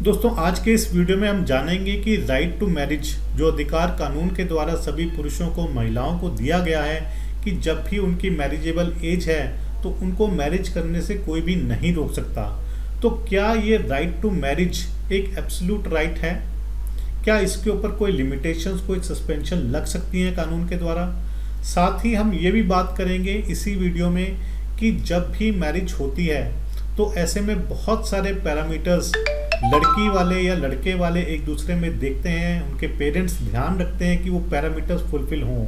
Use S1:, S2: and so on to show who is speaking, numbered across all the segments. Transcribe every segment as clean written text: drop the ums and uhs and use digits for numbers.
S1: दोस्तों आज के इस वीडियो में हम जानेंगे कि राइट टू मैरिज जो अधिकार कानून के द्वारा सभी पुरुषों को महिलाओं को दिया गया है कि जब भी उनकी मैरिजेबल एज है तो उनको मैरिज करने से कोई भी नहीं रोक सकता। तो क्या ये राइट टू मैरिज एक एब्सोल्यूट राइट है? क्या इसके ऊपर कोई लिमिटेशंस, कोई सस्पेंशन लग सकती हैं कानून के द्वारा? साथ ही हम ये भी बात करेंगे इसी वीडियो में कि जब भी मैरिज होती है तो ऐसे में बहुत सारे पैरामीटर्स लड़की वाले या लड़के वाले एक दूसरे में देखते हैं, उनके पेरेंट्स ध्यान रखते हैं कि वो पैरामीटर्स फुलफिल हों।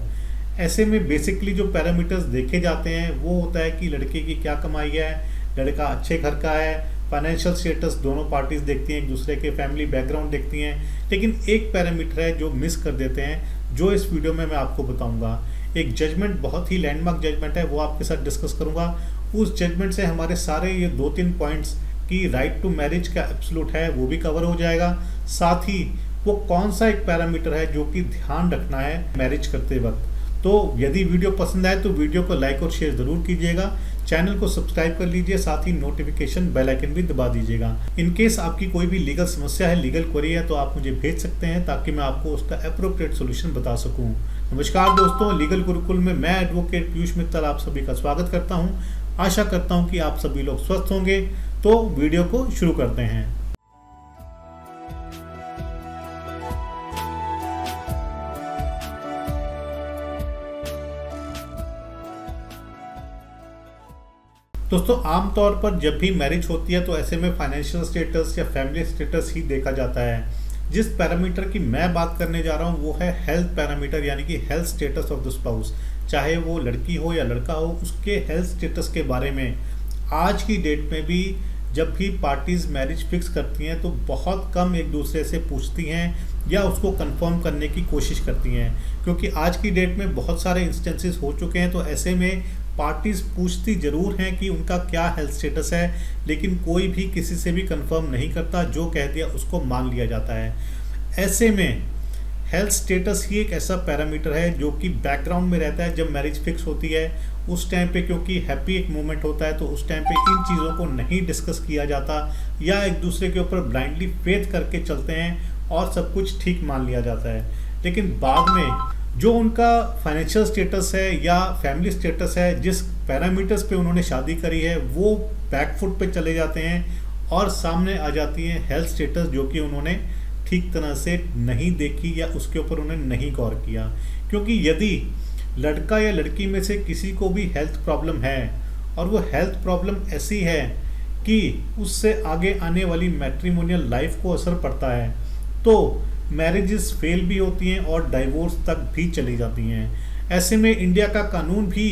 S1: ऐसे में बेसिकली जो पैरामीटर्स देखे जाते हैं वो होता है कि लड़के की क्या कमाई है, लड़का अच्छे घर का है, फाइनेंशियल स्टेटस दोनों पार्टीज देखती हैं, एक दूसरे के फैमिली बैकग्राउंड देखती हैं। लेकिन एक पैरामीटर है जो मिस कर देते हैं, जो इस वीडियो में मैं आपको बताऊंगा। एक जजमेंट, बहुत ही लैंडमार्क जजमेंट है, वो आपके साथ डिस्कस करूंगा। उस जजमेंट से हमारे सारे ये 2-3 पॉइंट्स कि राइट टू मैरिज का एब्सोल्यूट है वो भी कवर हो जाएगा। साथ ही वो कौन सा एक पैरामीटर है जो कि ध्यान रखना है मैरिज करते वक्त। तो यदि वीडियो पसंद आए तो वीडियो को लाइक और शेयर ज़रूर कीजिएगा, चैनल को सब्सक्राइब कर लीजिए, साथ ही नोटिफिकेशन बेल आइकन भी दबा दीजिएगा। इन केस आपकी कोई भी लीगल समस्या है, लीगल क्वेरी है, तो आप मुझे भेज सकते हैं ताकि मैं आपको उसका एप्रोप्रिएट सोल्यूशन बता सकूं। नमस्कार दोस्तों, लीगल गुरुकुल में मैं एडवोकेट पीयूष मित्तल आप सभी का स्वागत करता हूं। आशा करता हूं कि आप सभी लोग स्वस्थ होंगे। तो वीडियो को शुरू करते हैं। दोस्तों आमतौर पर जब भी मैरिज होती है तो ऐसे में फाइनेंशियल स्टेटस या फैमिली स्टेटस ही देखा जाता है। जिस पैरामीटर की मैं बात करने जा रहा हूँ वो है हेल्थ पैरामीटर, यानी कि health status of the spouse. चाहे वो लड़की हो या लड़का हो, उसके हेल्थ स्टेटस के बारे में आज की डेट में भी जब भी पार्टीज मैरिज फिक्स करती हैं तो बहुत कम एक दूसरे से पूछती हैं या उसको कंफर्म करने की कोशिश करती हैं, क्योंकि आज की डेट में बहुत सारे इंस्टेंसेस हो चुके हैं। तो ऐसे में पार्टीज पूछती ज़रूर हैं कि उनका क्या हेल्थ स्टेटस है, लेकिन कोई भी किसी से भी कंफर्म नहीं करता, जो कह दिया उसको मान लिया जाता है। ऐसे में हेल्थ स्टेटस ही एक ऐसा पैरामीटर है जो कि बैकग्राउंड में रहता है जब मैरिज फिक्स होती है। उस टाइम पे क्योंकि हैप्पी एक मोमेंट होता है तो उस टाइम पे इन चीज़ों को नहीं डिस्कस किया जाता या एक दूसरे के ऊपर ब्लाइंडली फेथ करके चलते हैं और सब कुछ ठीक मान लिया जाता है। लेकिन बाद में जो उनका फाइनेंशियल स्टेटस है या फैमिली स्टेटस है, जिस पैरामीटर्स पे उन्होंने शादी करी है, वो बैकफुट पे चले जाते हैं और सामने आ जाती है हेल्थ स्टेटस जो कि उन्होंने ठीक तरह से नहीं देखी या उसके ऊपर उन्होंने नहीं गौर किया। क्योंकि यदि लड़का या लड़की में से किसी को भी हेल्थ प्रॉब्लम है और वो हेल्थ प्रॉब्लम ऐसी है कि उससे आगे आने वाली मैट्रिमोनियल लाइफ को असर पड़ता है, तो मैरिजेस फेल भी होती हैं और डाइवोर्स तक भी चली जाती हैं। ऐसे में इंडिया का कानून भी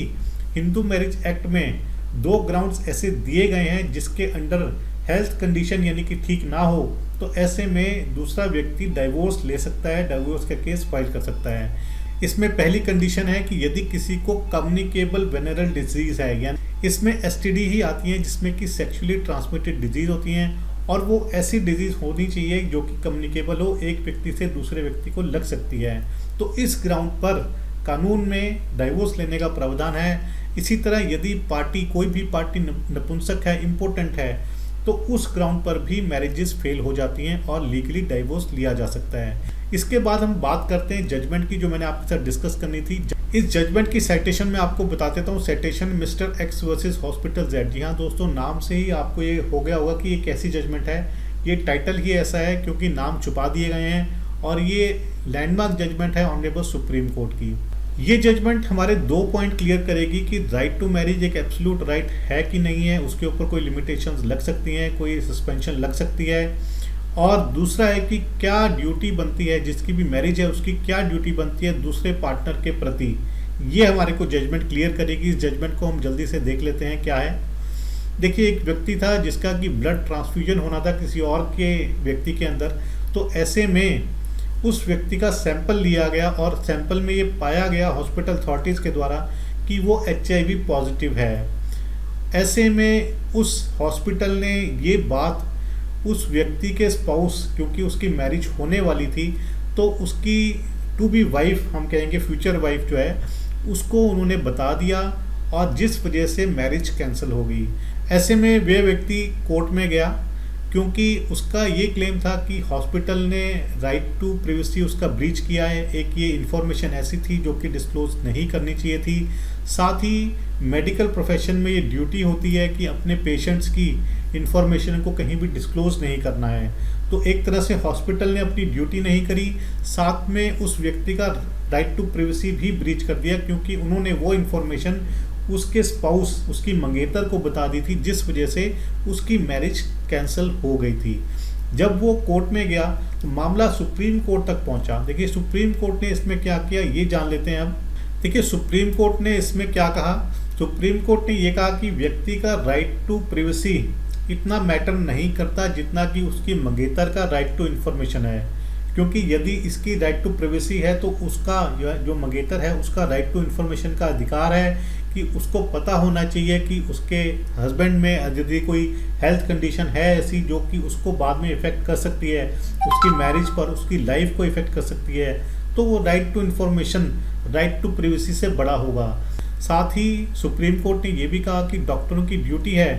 S1: हिंदू मैरिज एक्ट में 2 ग्राउंड्स ऐसे दिए गए हैं जिसके अंडर हेल्थ कंडीशन यानी कि ठीक ना हो तो ऐसे में दूसरा व्यक्ति डाइवोर्स ले सकता है, डाइवोर्स का केस फाइल कर सकता है। इसमें पहली कंडीशन है कि यदि किसी को कम्युनिकेबल वेनरल डिजीज़ है, यानी इसमें एसटीडी ही आती हैं जिसमें कि सेक्सुअली ट्रांसमिटेड डिजीज़ होती हैं, और वो ऐसी डिजीज़ होनी चाहिए जो कि कम्युनिकेबल हो, एक व्यक्ति से दूसरे व्यक्ति को लग सकती है। तो इस ग्राउंड पर कानून में डाइवोर्स लेने का प्रावधान है। इसी तरह यदि पार्टी, कोई भी पार्टी नपुंसक है, इम्पोर्टेंट है, तो उस ग्राउंड पर भी मैरिजेस फेल हो जाती हैं और लीगली डाइवोर्स लिया जा सकता है। इसके बाद हम बात करते हैं जजमेंट की, जो मैंने आपके साथ डिस्कस करनी थी। इस जजमेंट की साइटेशन में आपको बता देता हूँ। Citation mister X versus hospital Z. जी हाँ दोस्तों, नाम से ही आपको ये हो गया होगा कि ये कैसी जजमेंट है। ये टाइटल ही ऐसा है क्योंकि नाम छुपा दिए गए हैं और ये लैंडमार्क जजमेंट है ऑनरेबल सुप्रीम कोर्ट की। ये जजमेंट हमारे 2 पॉइंट क्लियर करेगी कि राइट टू मैरिज एक एब्सोल्यूट राइट है कि नहीं है, उसके ऊपर कोई लिमिटेशंस लग सकती हैं, कोई सस्पेंशन लग सकती है। और दूसरा है कि क्या ड्यूटी बनती है, जिसकी भी मैरिज है उसकी क्या ड्यूटी बनती है दूसरे पार्टनर के प्रति। ये हमारे को जजमेंट क्लियर करेगी। इस जजमेंट को हम जल्दी से देख लेते हैं क्या है। देखिए, एक व्यक्ति था जिसका कि ब्लड ट्रांसफ्यूजन होना था किसी और के व्यक्ति के अंदर, तो ऐसे में उस व्यक्ति का सैंपल लिया गया और सैंपल में ये पाया गया हॉस्पिटल अथॉरिटीज़ के द्वारा कि वो HIV पॉजिटिव है। ऐसे में उस हॉस्पिटल ने ये बात उस व्यक्ति के स्पाउस, क्योंकि उसकी मैरिज होने वाली थी, तो उसकी टू बी वाइफ, हम कहेंगे फ्यूचर वाइफ जो है, उसको उन्होंने बता दिया और जिस वजह से मैरिज कैंसिल हो गई। ऐसे में वे व्यक्ति कोर्ट में गया क्योंकि उसका ये क्लेम था कि हॉस्पिटल ने राइट टू प्राइवेसी उसका ब्रीच किया है। एक ये इन्फॉर्मेशन ऐसी थी जो कि डिस्क्लोज नहीं करनी चाहिए थी। साथ ही मेडिकल प्रोफेशन में ये ड्यूटी होती है कि अपने पेशेंट्स की इन्फॉर्मेशन को कहीं भी डिस्क्लोज नहीं करना है। तो एक तरह से हॉस्पिटल ने अपनी ड्यूटी नहीं करी, साथ में उस व्यक्ति का राइट टू प्राइवेसी भी ब्रीच कर दिया, क्योंकि उन्होंने वो इन्फॉर्मेशन उसके स्पाउस, उसकी मंगेतर को बता दी थी, जिस वजह से उसकी मैरिज कैंसिल हो गई थी। जब वो कोर्ट में गया तो मामला सुप्रीम कोर्ट तक पहुंचा। देखिए सुप्रीम कोर्ट ने इसमें क्या किया ये जान लेते हैं अब। देखिए सुप्रीम कोर्ट ने इसमें क्या कहा। सुप्रीम कोर्ट ने ये कहा कि व्यक्ति का राइट टू प्राइवेसी इतना मैटर नहीं करता जितना कि उसकी मंगेतर का राइट टू इन्फॉर्मेशन है, क्योंकि यदि इसकी राइट टू प्राइवेसी है तो उसका जो मंगेतर है उसका राइट टू इन्फॉर्मेशन का अधिकार है कि उसको पता होना चाहिए कि उसके हस्बैंड में यदि कोई हेल्थ कंडीशन है ऐसी जो कि उसको बाद में इफ़ेक्ट कर सकती है, उसकी मैरिज पर, उसकी लाइफ को इफ़ेक्ट कर सकती है, तो वो right to information right to privacy से बड़ा होगा। साथ ही सुप्रीम कोर्ट ने ये भी कहा कि डॉक्टरों की ड्यूटी है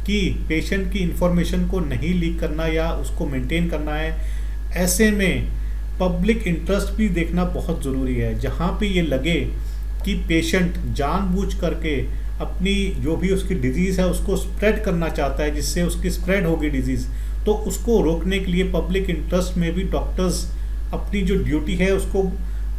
S1: कि पेशेंट की इन्फॉर्मेशन को नहीं लीक करना या उसको मेंटेन करना है। ऐसे में पब्लिक इंटरेस्ट भी देखना बहुत ज़रूरी है। जहाँ पे ये लगे कि पेशेंट जानबूझ करके अपनी जो भी उसकी डिजीज़ है उसको स्प्रेड करना चाहता है, जिससे उसकी स्प्रेड होगी डिजीज़, तो उसको रोकने के लिए पब्लिक इंटरेस्ट में भी डॉक्टर्स अपनी जो ड्यूटी है उसको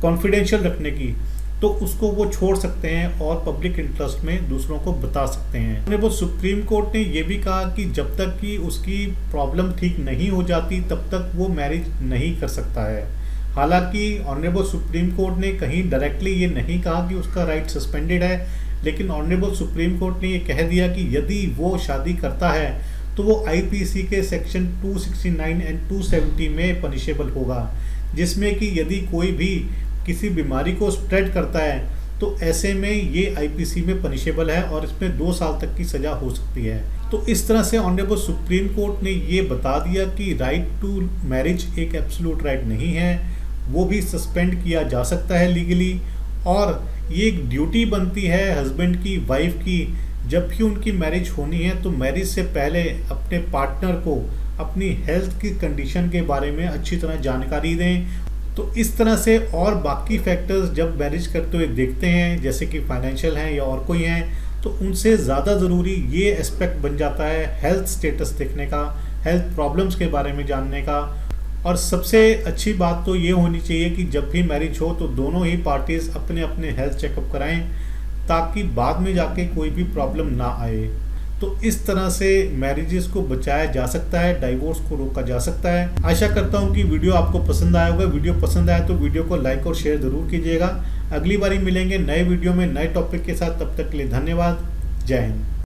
S1: कॉन्फिडेंशियल रखने की, तो उसको वो छोड़ सकते हैं और पब्लिक इंटरेस्ट में दूसरों को बता सकते हैं। वो सुप्रीम कोर्ट ने ये भी कहा कि जब तक कि उसकी प्रॉब्लम ठीक नहीं हो जाती तब तक वो मैरिज नहीं कर सकता है। हालांकि ऑनरेबल सुप्रीम कोर्ट ने कहीं डायरेक्टली ये नहीं कहा कि उसका राइट सस्पेंडेड है, लेकिन ऑनरेबल सुप्रीम कोर्ट ने ये कह दिया कि यदि वो शादी करता है तो वो आईपीसी के सेक्शन 269 एंड 270 में पनिशेबल होगा, जिसमें कि यदि कोई भी किसी बीमारी को स्प्रेड करता है तो ऐसे में ये आईपीसी में पनिशेबल है और इसमें 2 साल तक की सज़ा हो सकती है। तो इस तरह से ऑनरेबल सुप्रीम कोर्ट ने ये बता दिया कि राइट टू मैरिज एक एब्सोल्यूट राइट नहीं है, वो भी सस्पेंड किया जा सकता है लीगली। और ये एक ड्यूटी बनती है हस्बैंड की, वाइफ की, जब भी उनकी मैरिज होनी है तो मैरिज से पहले अपने पार्टनर को अपनी हेल्थ की कंडीशन के बारे में अच्छी तरह जानकारी दें। तो इस तरह से और बाकी फैक्टर्स जब मैरिज करते हुए देखते हैं, जैसे कि फाइनेंशियल हैं या और कोई हैं, तो उनसे ज़्यादा ज़रूरी ये एस्पेक्ट बन जाता है हेल्थ स्टेटस देखने का, हेल्थ प्रॉब्लम्स के बारे में जानने का। और सबसे अच्छी बात तो ये होनी चाहिए कि जब भी मैरिज हो तो दोनों ही पार्टीज़ अपने अपने हेल्थ चेकअप कराएं, ताकि बाद में जाके कोई भी प्रॉब्लम ना आए। तो इस तरह से मैरिजेस को बचाया जा सकता है, डाइवोर्स को रोका जा सकता है। आशा करता हूँ कि वीडियो आपको पसंद आया होगा। वीडियो पसंद आया तो वीडियो को लाइक और शेयर ज़रूर कीजिएगा। अगली बारी मिलेंगे नए वीडियो में नए टॉपिक के साथ, तब तक के लिए धन्यवाद। जय हिंद।